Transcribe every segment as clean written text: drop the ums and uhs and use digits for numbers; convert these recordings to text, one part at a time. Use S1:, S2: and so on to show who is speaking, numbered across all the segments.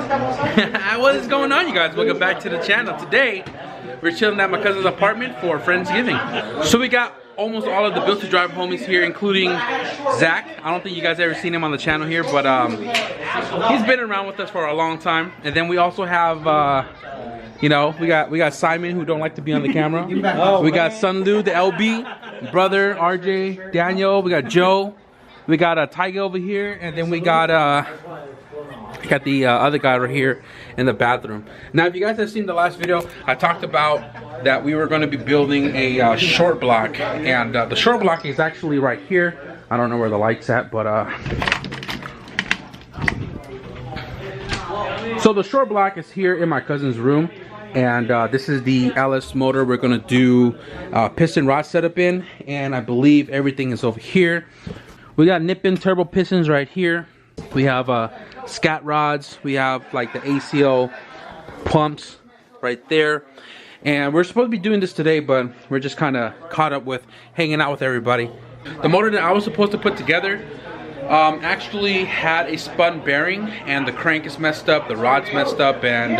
S1: What is going on, you guys? Welcome back to the channel. Today we're chilling at my cousin's apartment for Friendsgiving. So we got almost all of the Built to Drive homies here, including Zach. I don't think you guys ever seen him on the channel here, but he's been around with us for a long time. And then we also have you know, we got Simon, who don't like to be on the camera. We got Sunlu, the LB, brother, RJ, Daniel. We got Joe. We got Tiger over here, and then we got the other guy right here in the bathroom. Now, if you guys have seen the last video, I talked about that we were going to be building a short block, and the short block is actually right here. I don't know where the light's at, but so the short block is here in my cousin's room, and this is the LS motor we're going to do piston rod setup in, and I believe everything is over here. We got nip-in turbo pistons right here. We have scat rods. We have like the ACO pumps right there. And we're supposed to be doing this today, but we're just kind of caught up with hanging out with everybody. The motor that I was supposed to put together actually had a spun bearing, and the crank is messed up, the rod's messed up, and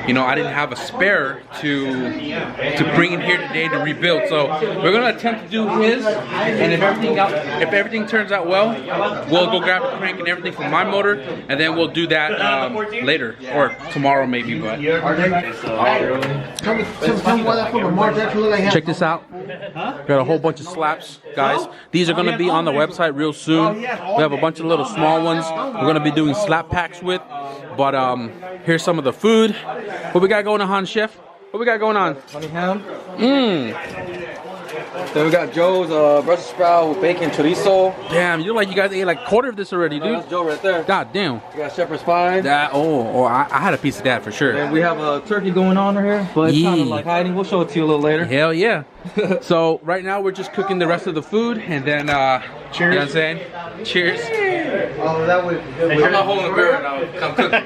S1: you know, I didn't have a spare to bring in here today to rebuild. So we're gonna attempt to do his, and if everything turns out well, we'll go grab the crank and everything from my motor, and then we'll do that later or tomorrow maybe. But check this out. Got a whole bunch of slaps, guys. These are gonna be on the website real soon. We have a bunch of little small ones we're gonna be doing slap packs with. But here's some of the food. What we got going on, Chef? What we got going on?
S2: Honey ham. Then we got Joe's Brussels sprout with bacon chorizo.
S1: Damn, you look like you guys ate like a quarter of this already, dude.
S2: That's Joe right there.
S1: God damn.
S2: We got shepherd's pie.
S1: That I had a piece of that for sure.
S2: And we have a turkey going on right here, but it's kind of like hiding. We'll show it to you a little later.
S1: Hell yeah. So right now we're just cooking the rest of the food, and then cheers. You know what I'm saying? Cheers.
S2: Oh, that would. I'm not holding a beer right now. Come cooking.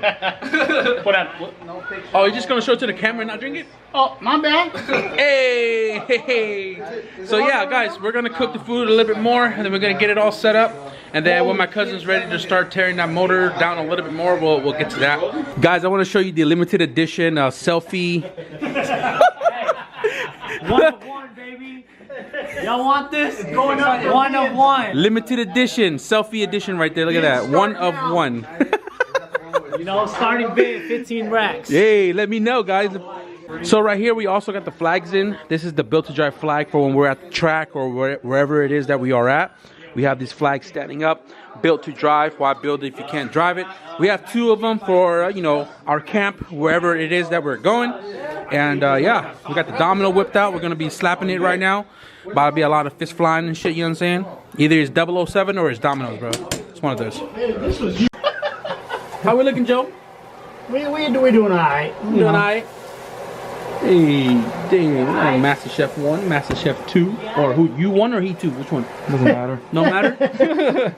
S1: Oh, you're just gonna show it to the camera and not drink it?
S3: Oh, my bad.
S1: Hey. So yeah, guys, we're gonna cook the food a little bit more, and then we're gonna get it all set up. And then when my cousin's ready to start tearing that motor down a little bit more, we'll get to that. Guys, I want to show you the limited edition selfie.
S3: One of one, baby. Y'all want this? It's going up. One of one.
S1: Limited edition, selfie edition right there. Look at that. One of one.
S3: You know, starting bid 15 racks.
S1: Hey, let me know, guys. So right here we also got the flags in. This is the Built to Drive flag for when we're at the track or wherever it is that we are at. We have these flags standing up. Built to Drive. Why build it if you can't drive it? We have 2 of them for you know, our camp, wherever it is that we're going. And yeah, we got the domino whipped out. We're gonna be slapping it right now. About to be a lot of fist flying and shit. You know what I'm saying? Either it's 007 or it's dominoes, bro. It's one of those. How we looking, Joe?
S3: We doing alright.
S1: Doing alright. Hey, damn, Master Chef 1, Master Chef 2, or who, you 1 or he 2? Which one? Doesn't matter. No matter?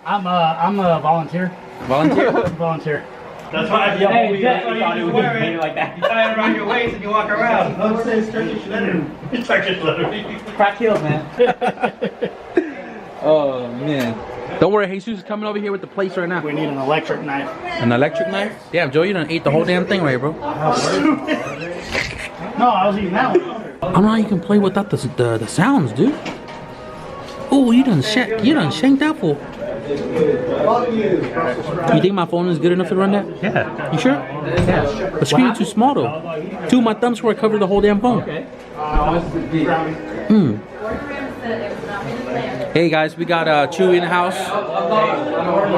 S3: I'm a volunteer.
S1: Volunteer?
S3: Volunteer.
S4: That's why you thought it would be like that. You tie it around your waist and you walk around. No, it says Turkish lettering. Turkish lettering.
S3: Crack heels, man.
S1: Oh, man. Don't worry, Jesus is coming over here with the plates right now.
S3: We need an electric knife.
S1: An electric knife? Damn, Joe, you done ate the whole damn thing right, bro.
S3: No, I was eating that one.
S1: I don't know how you can play without the sounds, dude. Oh, you done shanked that fool. You think my phone is good enough to run that?
S3: Yeah.
S1: You sure? Yeah. The screen is too small though. 2 of my thumbs were cover the whole damn phone. Okay. Hey guys, we got Chewy in the house.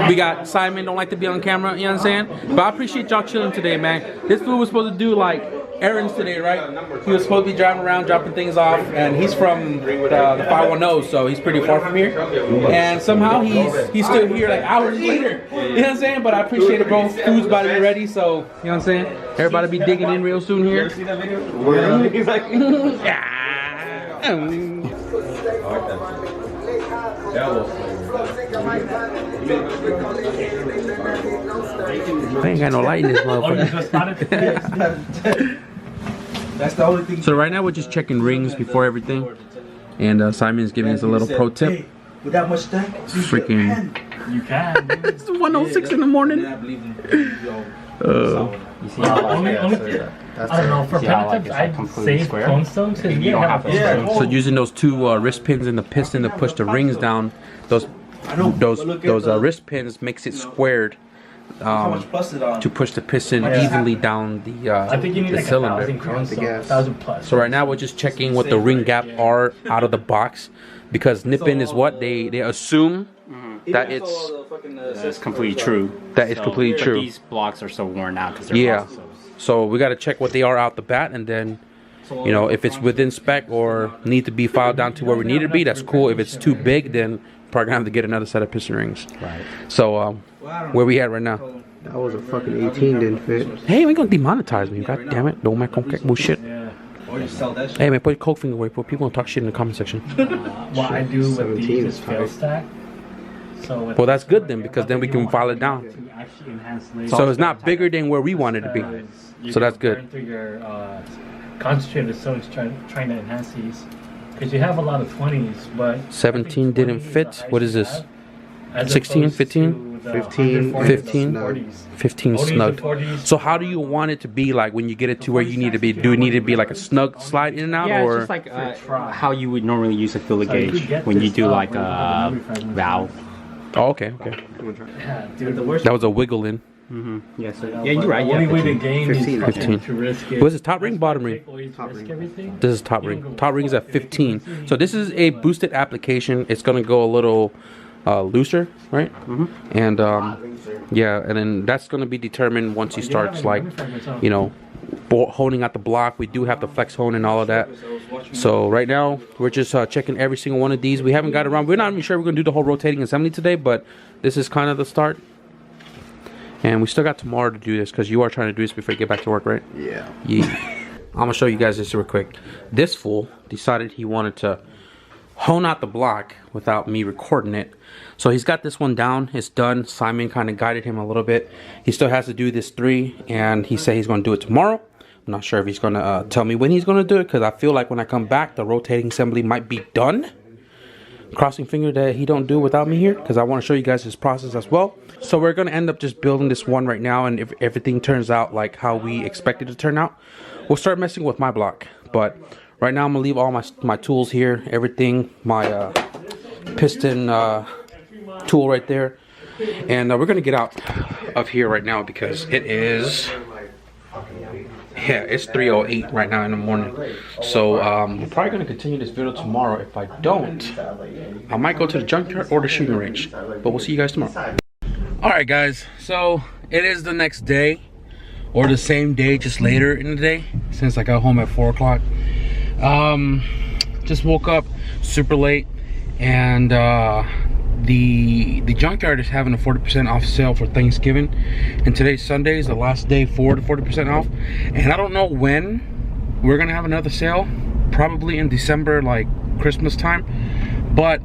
S1: We got Simon, don't like to be on camera, you know what I'm saying? But I appreciate y'all chilling today, man. This fool was supposed to do like errands today, right? He was supposed to be driving around, dropping things off, and he's from the 510, so he's pretty far from here. And somehow he's still here like hours later. You know what I'm saying? But I appreciate it, bro. Food's about to be ready, so you know what I'm saying? Everybody be digging in real soon here.
S2: See that video? He's like,
S1: I ain't got no light in this motherfucker.
S2: that's the only thing.
S1: So right now we're just checking rings before everything, and Simon's giving us a little pro tip.
S2: Hey, with that much stack,
S1: Freaking.
S3: You can.
S1: It's 1:06 in the morning.
S5: You see how
S3: I don't know, for pentatubs, I'd say chrome stones, because you don't have to.
S1: So using those two wrist pins and the piston to push the rings down, those wrist pins makes it squared to push the piston evenly down
S3: I think you need
S1: the
S3: like
S1: cylinder.
S3: 1,000 chrome stones, 1,000 plus.
S1: So right now we're just checking what the ring gap are out of the box, because nip-in is what they assume that
S5: it's completely true.
S1: That is completely
S5: but
S1: true.
S5: These blocks are so worn out because they're
S1: Yeah.
S5: also
S1: So we got to check what they are out the bat, and then, you know, if it's within spec or need to be filed down to where we need it to be, that's cool. If it's too big, then probably gonna have to get another set of piston rings.
S5: Right.
S1: So where we at right now?
S6: That was a fucking 18 didn't fit.
S1: Hey, we gonna demonetize me. God damn it! Don't make bullshit. Hey man, put your coke finger away. People gonna talk shit in the comment section.
S3: What I do with
S6: 17
S3: these
S6: is
S3: is fail
S6: tight.
S3: stack. So
S1: Well, that's good then, because then we can file it down.
S3: to actually enhance laser.
S1: So it's not bigger than where we want it to be.
S3: You
S1: So
S3: can
S1: that's good.
S3: burn through your concentrated stones trying to enhance these, because you have a lot of 20s, but
S1: 17 didn't fit. What is this? 16, 15?
S6: 15,
S1: 15?
S3: 40s.
S1: 15
S3: 40s
S1: snug.
S3: and 40s.
S1: So how do you want it to be like when you get it to where you need to be? Do it need to be like a snug slide in and out,
S5: Yeah,
S1: or
S5: it's just like how you would normally use a filler
S3: So you
S5: gauge
S3: could get
S5: when you
S3: this
S5: do
S3: up
S5: like
S3: where you
S5: a
S3: put the memory
S5: valve.
S1: oh, okay, okay.
S3: Yeah, dude, the worst.
S1: That was a wiggle in.
S5: Yeah, so, yeah, you're right.
S3: The only
S5: Yeah,
S3: way to gain
S6: 15.
S3: is
S1: 15.
S3: to risk it.
S1: Was it top ring, bottom ring?
S3: Top ring.
S1: This is top ring. Top ring is at 15. So this is a boosted application. It's gonna go a little looser, right? And yeah, and then that's gonna be determined once he starts, like, you know, honing out the block. We do have the flex hone and all of that. So right now we're just checking every single one of these. We haven't got around. We're not even sure we're gonna do the whole rotating assembly today, but this is kind of the start. And we still got tomorrow to do this, because you are trying to do this before you get back to work, right?
S6: Yeah.
S1: I'm gonna show you guys this real quick. This fool decided he wanted to hone out the block without me recording it. So he's got this one down. It's done. Simon kind of guided him a little bit. He still has to do this 3, and he said he's gonna do it tomorrow. I'm not sure if he's gonna tell me when he's gonna do it, because I feel like when I come back, the rotating assembly might be done. Crossing finger that he don't do without me here, because I want to show you guys his process as well. So we're gonna end up just building this one right now, and if everything turns out like how we expect it to turn out, we'll start messing with my block. But right now I'm gonna leave all my tools here, everything, my piston tool right there, and we're gonna get out of here right now, because it is, yeah, it's 3:08 right now in the morning. So we're probably gonna continue this video tomorrow. If I don't, I might go to the junkyard or the shooting range, but we'll see you guys tomorrow. All right guys, so it is the next day, or the same day, just later in the day, since I got home at 4 o'clock. Just woke up super late, and the junkyard is having a 40% off sale for Thanksgiving, and today's Sunday is the last day for the 40% off. And I don't know when we're gonna have another sale, probably in December, like Christmas time. But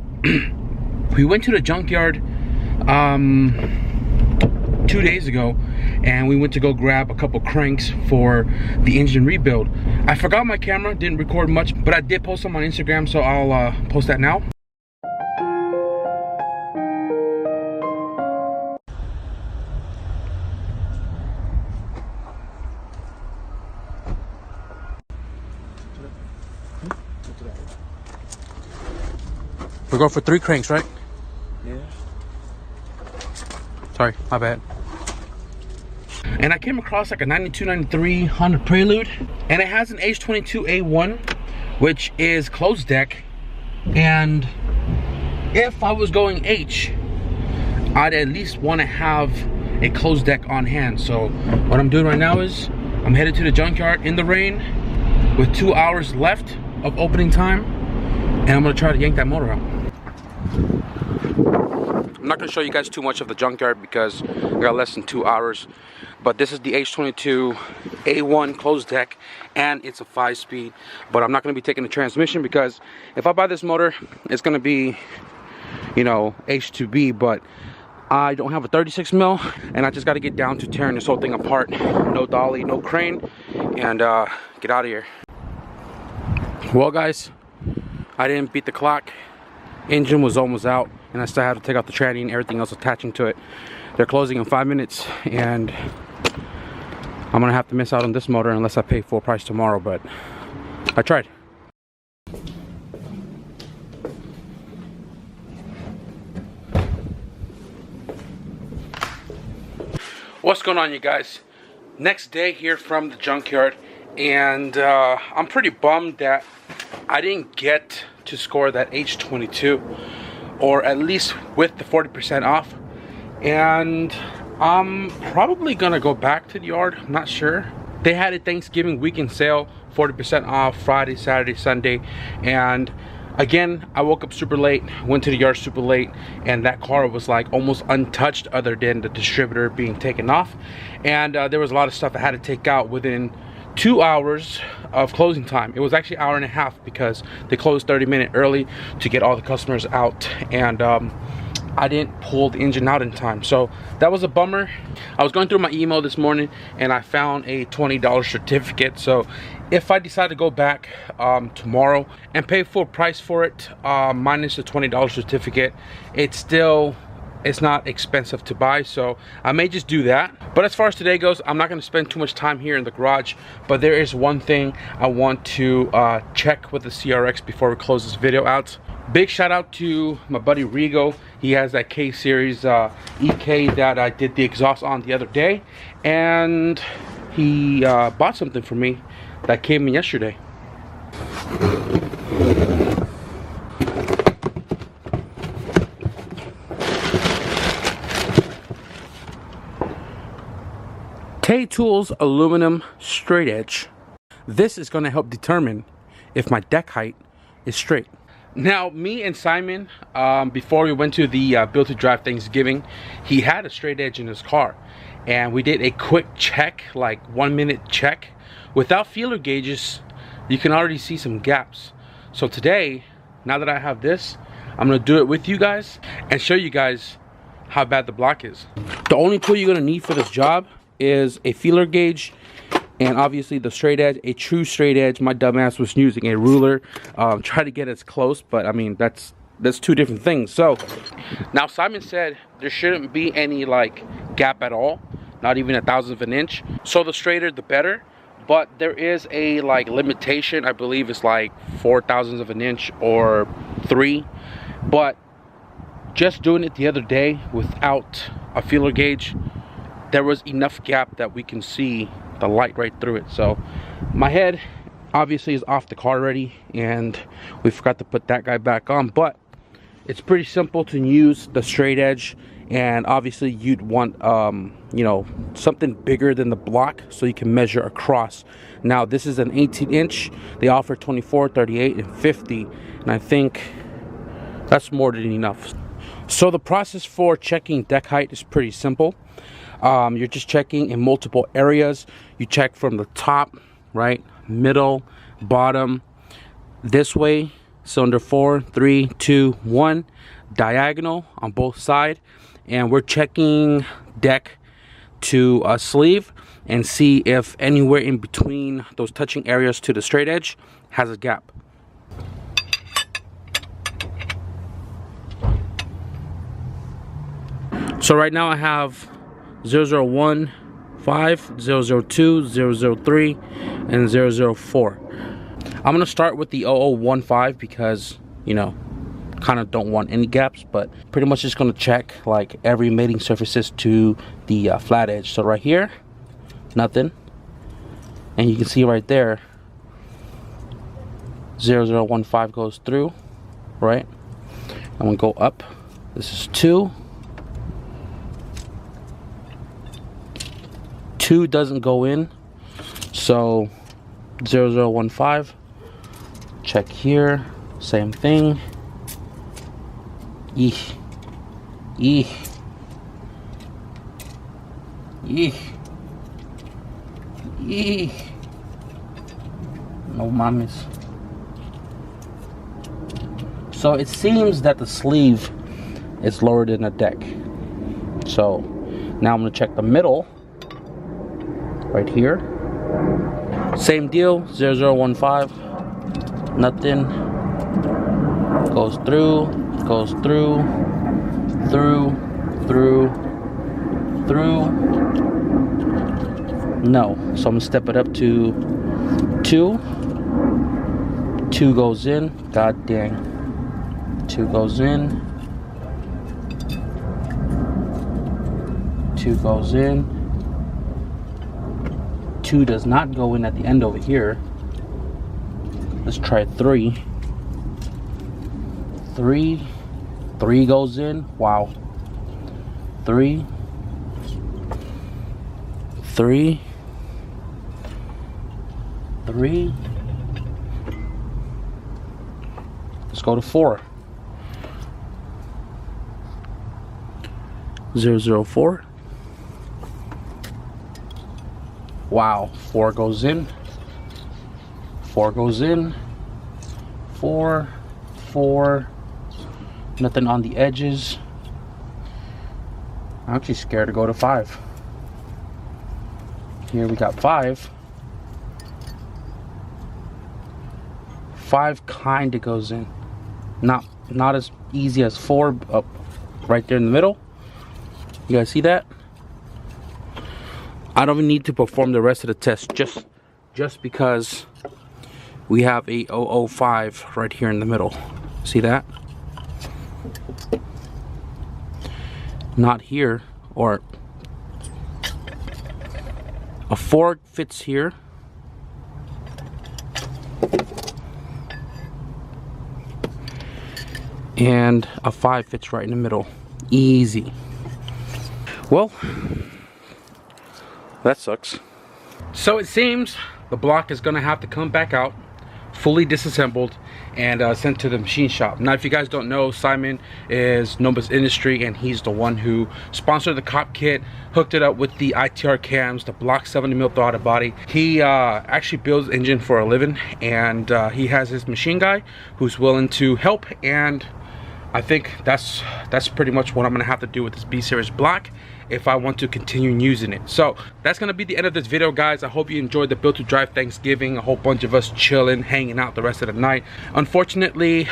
S1: we went to the junkyard 2 days ago, and we went to go grab a couple cranks for the engine rebuild. I forgot my camera, didn't record much, but I did post them on Instagram, so I'll post that now. We're going for 3 cranks, right?
S6: Yeah.
S1: Sorry, my bad. And I came across like a 92, 93 Honda Prelude, and it has an H22A1, which is closed deck. And if I was going H, I'd at least want to have a closed deck on hand. So what I'm doing right now is I'm headed to the junkyard in the rain with 2 hours left of opening time, and I'm gonna try to yank that motor out. I'm not going to show you guys too much of the junkyard because I got less than 2 hours. But this is the H22A1 closed deck, and it's a 5-speed. But I'm not going to be taking the transmission, because if I buy this motor, it's going to be, you know, H2B. But I don't have a 36 mil, and I just got to get down to tearing this whole thing apart. No dolly, no crane, and get out of here. Well guys, I didn't beat the clock. Engine was almost out, and I still have to take out the tranny and everything else attaching to it. They're closing in 5 minutes, and I'm gonna have to miss out on this motor unless I pay full price tomorrow, but I tried. What's going on, you guys? Next day here from the junkyard, and I'm pretty bummed that I didn't get to score that H22, or at least with the 40% off. And I'm probably gonna go back to the yard. I'm not sure. They had a Thanksgiving weekend sale, 40% off Friday, Saturday, Sunday, and again, I woke up super late, went to the yard super late, and that car was like almost untouched other than the distributor being taken off. And there was a lot of stuff I had to take out within 2 hours of closing time. It was actually an hour and a half because they closed 30 minutes early to get all the customers out, and I didn't pull the engine out in time, so that was a bummer. I was going through my email this morning and I found a $20 certificate, so if I decide to go back tomorrow and pay full price for it, minus the $20 certificate, it's not expensive to buy, so I may just do that. But as far as today goes, I'm not going to spend too much time here in the garage, but there is one thing I want to check with the CRX before we close this video out. Big shout out to my buddy Rigo. He has that K series EK that I did the exhaust on the other day, and he bought something for me that came in yesterday. K-Tools aluminum straight edge. This is going to help determine if my deck height is straight. Now, me and Simon, before we went to the Built to Drive Thanksgiving, he had a straight edge in his car, and we did a quick check, like 1 minute check. Without feeler gauges, you can already see some gaps. So today, now that I have this, I'm gonna do it with you guys and show you guys how bad the block is. The only tool you're gonna need for this job is a feeler gauge, and obviously the straight edge, a true straight edge. My dumbass was using a ruler, try to get as close, but I mean that's two different things. So now Simon said there shouldn't be any like gap at all, not even 1/1000 of an inch. So the straighter the better, but there is a like limitation. I believe it's like 4/1000 of an inch or 3. But just doing it the other day without a feeler gauge, there was enough gap that we can see the light right through it. So my head obviously is off the car already, and we forgot to put that guy back on, but it's pretty simple to use the straight edge. And obviously you'd want you know, something bigger than the block so you can measure across. Now this is an 18-inch. They offer 24, 38, and 50, and I think that's more than enough. So the process for checking deck height is pretty simple. You're just checking in multiple areas. You check from the top, right, middle, bottom, this way, cylinder 4, 3, 2, 1, diagonal on both sides, and we're checking deck to a sleeve and see if anywhere in between those touching areas to the straight edge has a gap. So right now I have 001, 5, 002, 003, and 004. I'm gonna start with the 0015 because, you know, kind of don't want any gaps, but pretty much just gonna check like every mating surfaces to the flat edge. So right here, nothing, and you can see right there 0015 goes through, right? I'm gonna go up. This is 2. 2 doesn't go in, so 0015. Check here, same thing. Eek. No mames. So it seems that the sleeve is lower than the deck. So now I'm gonna check the middle right here. Same deal, 0015. Nothing. Goes through, through. No. So I'm gonna step it up to 2. 2 goes in. God dang. 2 goes in. 2 goes in. 2 does not go in at the end over here. Let's try 3. 3 goes in. Wow. 3. Let's go to 4. 004. Wow. 4 goes in. 4 goes in. 4. Nothing on the edges. I'm actually scared to go to 5. Here we got 5. 5 kind of goes in. Not as easy as 4 up right there in the middle. You guys see that? I don't even need to perform the rest of the test just because we have a 005 right here in the middle. See that? Not here, or a 4 fits here. And a 5 fits right in the middle. Easy. Well, that sucks. So it seems the block is gonna have to come back out fully disassembled and sent to the machine shop. Now, if you guys don't know, Simon is Noba's Industry, and he's the one who sponsored the cop kit, hooked it up with the ITR cams, the block 70mm throttle body. He actually builds engine for a living, and he has his machine guy who's willing to help, and I think that's pretty much what I'm gonna have to do with this B series block if I want to continue using it. So that's gonna be the end of this video, guys. I hope you enjoyed the Built to Drive Thanksgiving. A whole bunch of us chilling, hanging out the rest of the night. Unfortunately,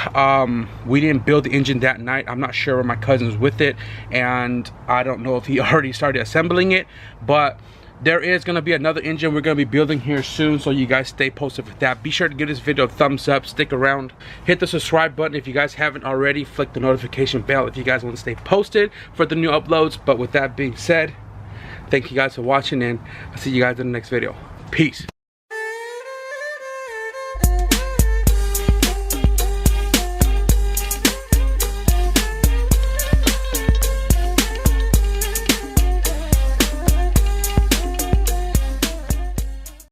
S1: we didn't build the engine that night. I'm not sure where my cousin's with it, and I don't know if he already started assembling it, but there is going to be another engine we're going to be building here soon, so you guys stay posted with that. Be sure to give this video a thumbs up, stick around, hit the subscribe button if you guys haven't already, flick the notification bell if you guys want to stay posted for the new uploads. But with that being said, thank you guys for watching, and I'll see you guys in the next video. Peace.